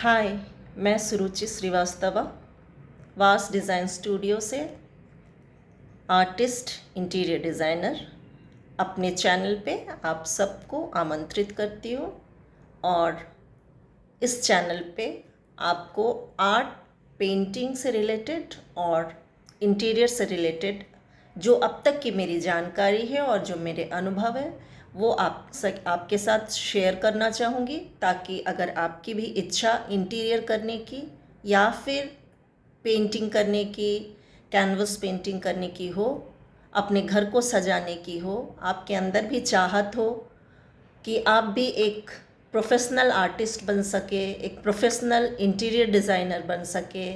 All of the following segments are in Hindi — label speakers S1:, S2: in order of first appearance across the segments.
S1: हाय, मैं सुरुचि श्रीवास्तव वास डिज़ाइन स्टूडियो से आर्टिस्ट इंटीरियर डिज़ाइनर अपने चैनल पे आप सबको आमंत्रित करती हूँ। और इस चैनल पे आपको आर्ट, पेंटिंग से रिलेटेड और इंटीरियर से रिलेटेड जो अब तक की मेरी जानकारी है और जो मेरे अनुभव है वो आपके साथ शेयर करना चाहूँगी, ताकि अगर आपकी भी इच्छा इंटीरियर करने की या फिर पेंटिंग करने की, कैनवस पेंटिंग करने की हो, अपने घर को सजाने की हो, आपके अंदर भी चाहत हो कि आप भी एक प्रोफेशनल आर्टिस्ट बन सके, एक प्रोफेशनल इंटीरियर डिज़ाइनर बन सके,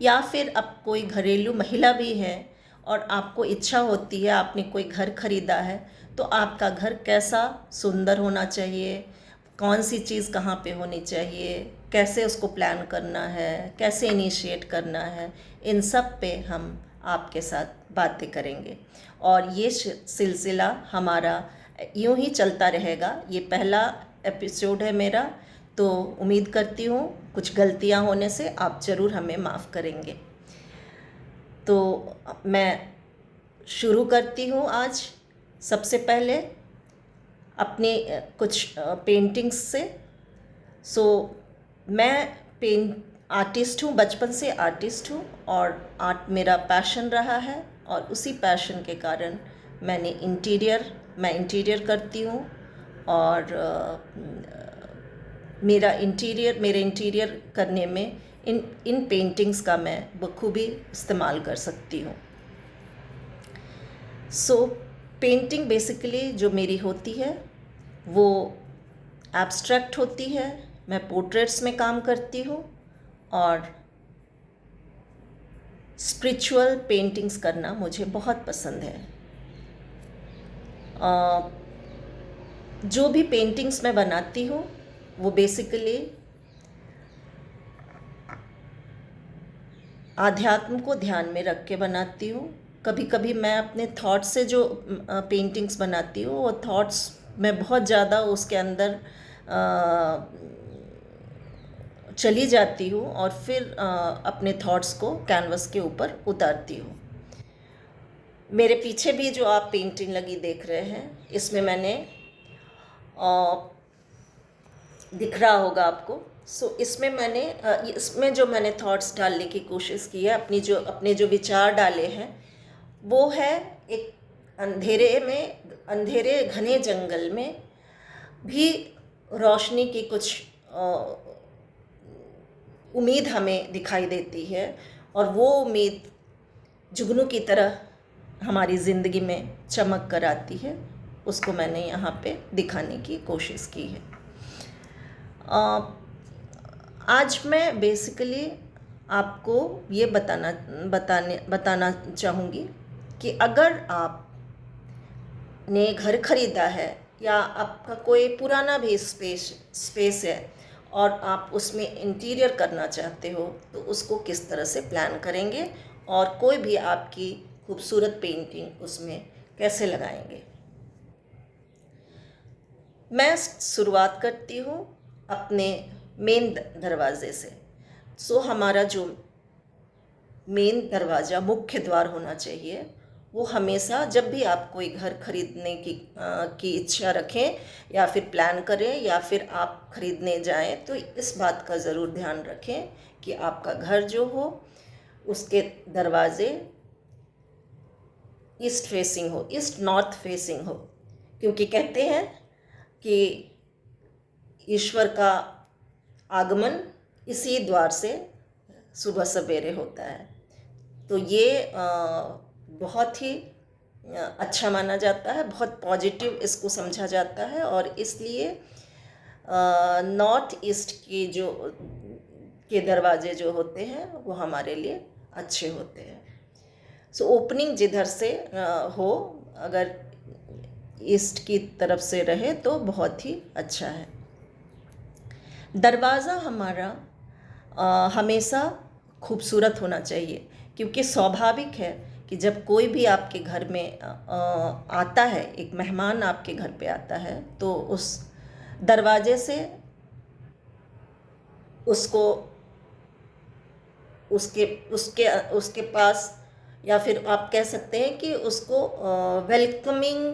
S1: या फिर अब कोई घरेलू महिला भी है और आपको इच्छा होती है, आपने कोई घर खरीदा है तो आपका घर कैसा सुंदर होना चाहिए, कौन सी चीज़ कहाँ पे होनी चाहिए, कैसे उसको प्लान करना है, कैसे इनिशिएट करना है, इन सब पे हम आपके साथ बातें करेंगे। और ये सिलसिला हमारा यूं ही चलता रहेगा। ये पहला एपिसोड है मेरा, तो उम्मीद करती हूँ कुछ गलतियाँ होने से आप ज़रूर हमें माफ़ करेंगे। तो मैं शुरू करती हूँ आज। सबसे पहले अपने कुछ पेंटिंग्स से। मैं आर्टिस्ट हूँ, बचपन से आर्टिस्ट हूँ और आर्ट मेरा पैशन रहा है, और उसी पैशन के कारण मैं इंटीरियर करती हूँ। और मेरे इंटीरियर करने में इन पेंटिंग्स का मैं बखूबी इस्तेमाल कर सकती हूँ। पेंटिंग बेसिकली जो मेरी होती है वो एब्स्ट्रैक्ट होती है। मैं पोर्ट्रेट्स में काम करती हूँ और स्पिरिचुअल पेंटिंग्स करना मुझे बहुत पसंद है। जो भी पेंटिंग्स मैं बनाती हूँ वो बेसिकली आध्यात्म को ध्यान में रख के बनाती हूँ। कभी कभी मैं अपने थॉट्स से जो पेंटिंग्स बनाती हूँ वो थॉट्स मैं बहुत ज़्यादा उसके अंदर चली जाती हूँ और फिर अपने थॉट्स को कैनवस के ऊपर उतारती हूँ। मेरे पीछे भी जो आप पेंटिंग लगी देख रहे हैं, इसमें मैंने दिख रहा होगा आपको। इसमें जो मैंने थॉट्स डालने की कोशिश की है, अपने जो विचार डाले हैं, वो है एक अंधेरे घने जंगल में भी रोशनी की कुछ उम्मीद हमें दिखाई देती है, और वो उम्मीद जुगनू की तरह हमारी ज़िंदगी में चमक कर आती है। उसको मैंने यहाँ पे दिखाने की कोशिश की है। आज मैं बेसिकली आपको ये बताना चाहूँगी कि अगर आपने घर खरीदा है या आपका कोई पुराना भी स्पेस है और आप उसमें इंटीरियर करना चाहते हो, तो उसको किस तरह से प्लान करेंगे और कोई भी आपकी खूबसूरत पेंटिंग उसमें कैसे लगाएंगे। मैं शुरुआत करती हूँ अपने मेन दरवाजे से। हमारा जो मेन दरवाज़ा, मुख्य द्वार होना चाहिए, वो हमेशा जब भी आप कोई घर खरीदने की इच्छा रखें या फिर प्लान करें या फिर आप खरीदने जाएं, तो इस बात का ज़रूर ध्यान रखें कि आपका घर जो हो उसके दरवाजे ईस्ट फेसिंग हो, ईस्ट नॉर्थ फेसिंग हो, क्योंकि कहते हैं कि ईश्वर का आगमन इसी द्वार से सुबह सवेरे होता है। तो ये बहुत ही अच्छा माना जाता है, बहुत पॉजिटिव इसको समझा जाता है, और इसलिए नॉर्थ ईस्ट के दरवाजे जो होते हैं वो हमारे लिए अच्छे होते हैं। ओपनिंग जिधर से हो, अगर ईस्ट की तरफ से रहे तो बहुत ही अच्छा है। दरवाज़ा हमारा हमेशा खूबसूरत होना चाहिए, क्योंकि स्वाभाविक है कि जब कोई भी आपके घर में आता है, एक मेहमान आपके घर पे आता है, तो उस दरवाजे से उसको उसके उसके उसके पास, या फिर आप कह सकते हैं कि उसको वेलकमिंग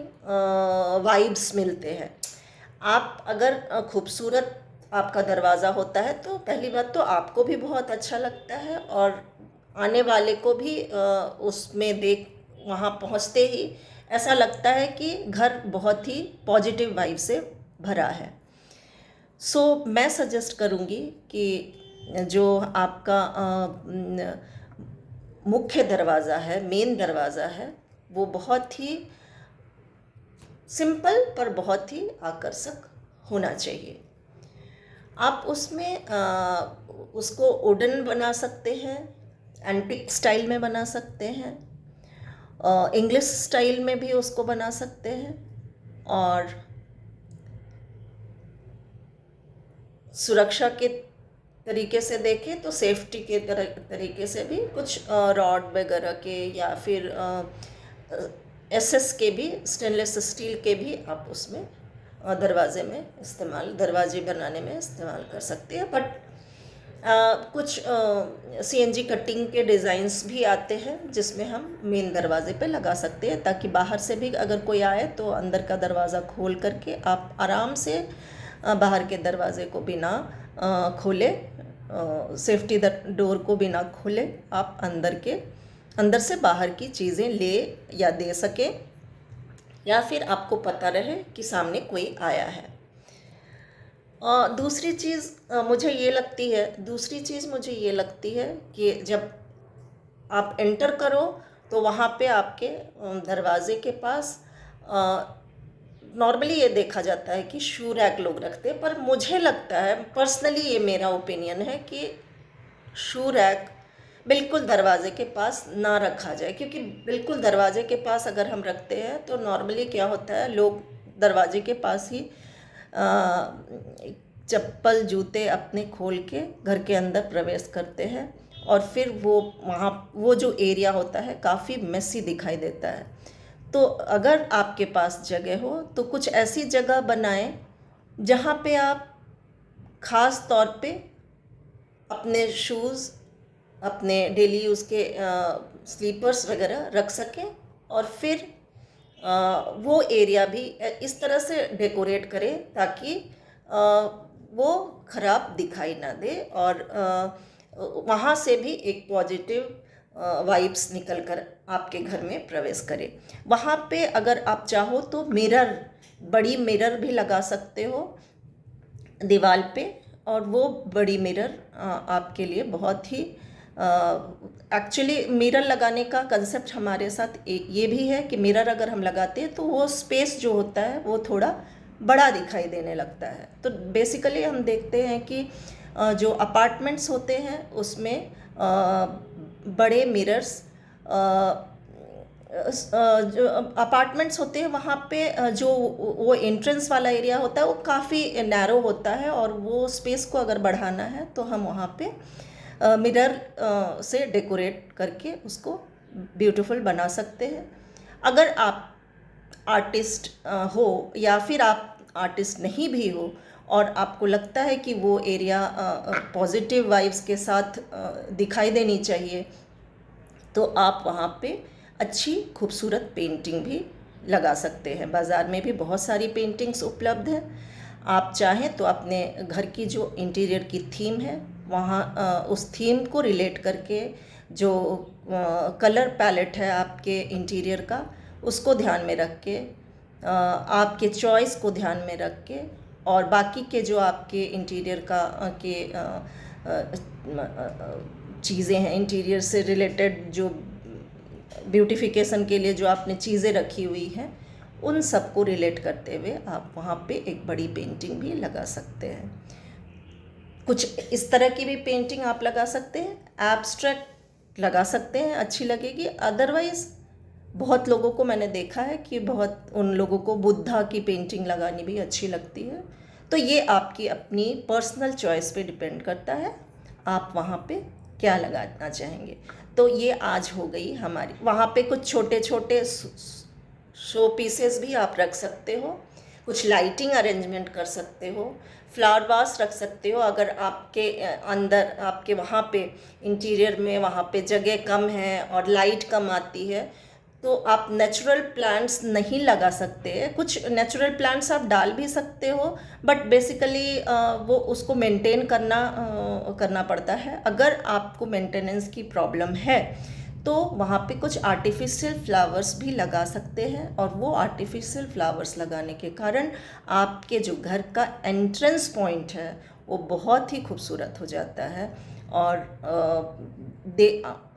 S1: वाइब्स मिलते हैं। आप अगर खूबसूरत आपका दरवाज़ा होता है तो पहली बात तो आपको भी बहुत अच्छा लगता है, और आने वाले को भी उसमें देख वहाँ पहुँचते ही ऐसा लगता है कि घर बहुत ही पॉजिटिव वाइब से भरा है। सो मैं सजेस्ट करूँगी कि जो आपका मुख्य दरवाज़ा है, मेन दरवाज़ा है, वो बहुत ही सिंपल पर बहुत ही आकर्षक होना चाहिए। आप उसमें उसको वुडन बना सकते हैं, एंटिक स्टाइल में बना सकते हैं, इंग्लिश स्टाइल में भी उसको बना सकते हैं, और सुरक्षा के तरीके से देखें तो सेफ्टी के तरीके से भी कुछ रॉड वगैरह के, या फिर एसएस के भी, स्टेनलेस स्टील के भी आप उसमें दरवाजे बनाने में इस्तेमाल कर सकते हैं। बट कुछ सीएनजी कटिंग के डिज़ाइंस भी आते हैं जिसमें हम मेन दरवाजे पे लगा सकते हैं, ताकि बाहर से भी अगर कोई आए तो अंदर का दरवाज़ा खोल करके आप आराम से बाहर के दरवाजे को बिना खोले, सेफ्टी डोर को बिना खोले आप अंदर से बाहर की चीज़ें ले या दे सकें, या फिर आपको पता रहे कि सामने कोई आया है। दूसरी चीज़ मुझे ये लगती है कि जब आप एंटर करो तो वहाँ पे आपके दरवाजे के पास नॉर्मली ये देखा जाता है कि शू रैक लोग रखते हैं, पर मुझे लगता है पर्सनली, ये मेरा ओपिनियन है कि शू रैक बिल्कुल दरवाजे के पास ना रखा जाए, क्योंकि बिल्कुल दरवाजे के पास अगर हम रखते हैं तो नॉर्मली क्या होता है, लोग दरवाजे के पास ही चप्पल जूते अपने खोल के घर के अंदर प्रवेश करते हैं, और फिर वो जो एरिया होता है काफ़ी मेसी दिखाई देता है। तो अगर आपके पास जगह हो तो कुछ ऐसी जगह बनाएं जहाँ पे आप ख़ास तौर पे अपने शूज़, अपने डेली यूज़ के स्लीपर्स वगैरह रख सकें, और फिर वो एरिया भी इस तरह से डेकोरेट करें ताकि वो ख़राब दिखाई ना दे, और वहाँ से भी एक पॉजिटिव वाइब्स निकल कर आपके घर में प्रवेश करे। वहाँ पे अगर आप चाहो तो बड़ी मिरर भी लगा सकते हो दीवार पे, और वो बड़ी मिरर आपके लिए बहुत ही एक्चुअली मिरर लगाने का कंसेप्ट हमारे साथ एक ये भी है कि मिरर अगर हम लगाते हैं तो वो स्पेस जो होता है वो थोड़ा बड़ा दिखाई देने लगता है। तो बेसिकली हम देखते हैं कि जो अपार्टमेंट्स होते हैं उसमें बड़े मिरर्स, जो अपार्टमेंट्स होते हैं वहाँ पे जो वो एंट्रेंस वाला एरिया होता है वो काफ़ी नैरो होता है, और वो स्पेस को अगर बढ़ाना है तो हम वहाँ पे मिरर से डेकोरेट करके उसको ब्यूटीफुल बना सकते हैं। अगर आप आर्टिस्ट हो, या फिर आप आर्टिस्ट नहीं भी हो, और आपको लगता है कि वो एरिया पॉजिटिव वाइब्स के साथ दिखाई देनी चाहिए, तो आप वहाँ पे अच्छी खूबसूरत पेंटिंग भी लगा सकते हैं। बाज़ार में भी बहुत सारी पेंटिंग्स उपलब्ध हैं। आप चाहें तो अपने घर की जो इंटीरियर की थीम है वहाँ उस थीम को रिलेट करके जो कलर पैलेट है आपके इंटीरियर का, उसको ध्यान में रख के, आपके चॉइस को ध्यान में रख के, और बाकी के जो आपके इंटीरियर का के चीज़ें हैं, इंटीरियर से रिलेटेड जो ब्यूटिफिकेशन के लिए जो आपने चीज़ें रखी हुई हैं, उन सब को रिलेट करते हुए आप वहाँ पे एक बड़ी पेंटिंग भी लगा सकते हैं। कुछ इस तरह की भी पेंटिंग आप लगा सकते हैं, एब्स्ट्रैक्ट लगा सकते हैं, अच्छी लगेगी। अदरवाइज़ बहुत लोगों को मैंने देखा है कि उन लोगों को बुद्धा की पेंटिंग लगानी भी अच्छी लगती है। तो ये आपकी अपनी पर्सनल चॉइस पे डिपेंड करता है, आप वहाँ पे क्या लगाना चाहेंगे। तो ये आज हो गई हमारी। वहाँ पे कुछ छोटे छोटे शो पीसेस भी आप रख सकते हो, कुछ लाइटिंग अरेंजमेंट कर सकते हो, फ्लावर वास रख सकते हो। अगर आपके अंदर आपके वहाँ पे इंटीरियर में वहाँ पे जगह कम है और लाइट कम आती है, तो आप नेचुरल प्लांट्स नहीं लगा सकते। कुछ नेचुरल प्लांट्स आप डाल भी सकते हो, बट बेसिकली वो उसको मेंटेन करना पड़ता है। अगर आपको मेंटेनेंस की प्रॉब्लम है तो वहाँ पे कुछ आर्टिफिशियल फ्लावर्स भी लगा सकते हैं, और वो आर्टिफिशियल फ्लावर्स लगाने के कारण आपके जो घर का एंट्रेंस पॉइंट है वो बहुत ही खूबसूरत हो जाता है। और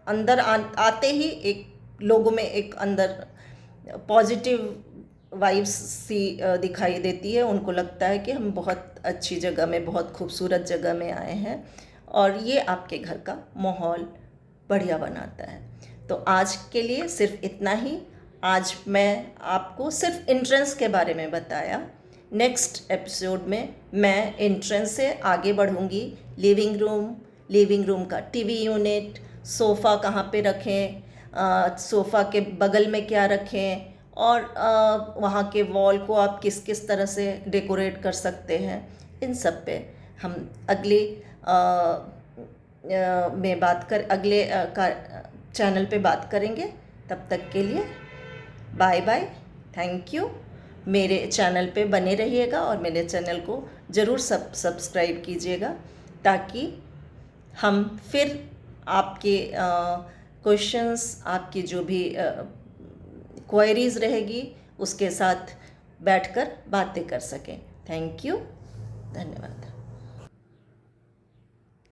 S1: अंदर आते ही एक लोगों में एक अंदर पॉजिटिव वाइब्स सी दिखाई देती है। उनको लगता है कि हम बहुत अच्छी जगह में, बहुत खूबसूरत जगह में आए हैं, और ये आपके घर का माहौल बढ़िया बनाता है। तो आज के लिए सिर्फ इतना ही। आज मैं आपको सिर्फ एंट्रेंस के बारे में बताया। नेक्स्ट एपिसोड में मैं एंट्रेंस से आगे बढ़ूंगी। लिविंग रूम का टीवी यूनिट, सोफ़ा कहाँ पे रखें, सोफ़ा के बगल में क्या रखें, और वहाँ के वॉल को आप किस किस तरह से डेकोरेट कर सकते हैं, इन सब पे हम अगले में बात कर अगले चैनल पे बात करेंगे। तब तक के लिए बाय बाय, थैंक यू। मेरे चैनल पे बने रहिएगा और मेरे चैनल को ज़रूर सब्सक्राइब कीजिएगा, ताकि हम फिर आपके क्वेश्चंस, आपकी जो भी क्वेरीज रहेगी उसके साथ बैठकर बातें कर सकें। थैंक यू, धन्यवाद।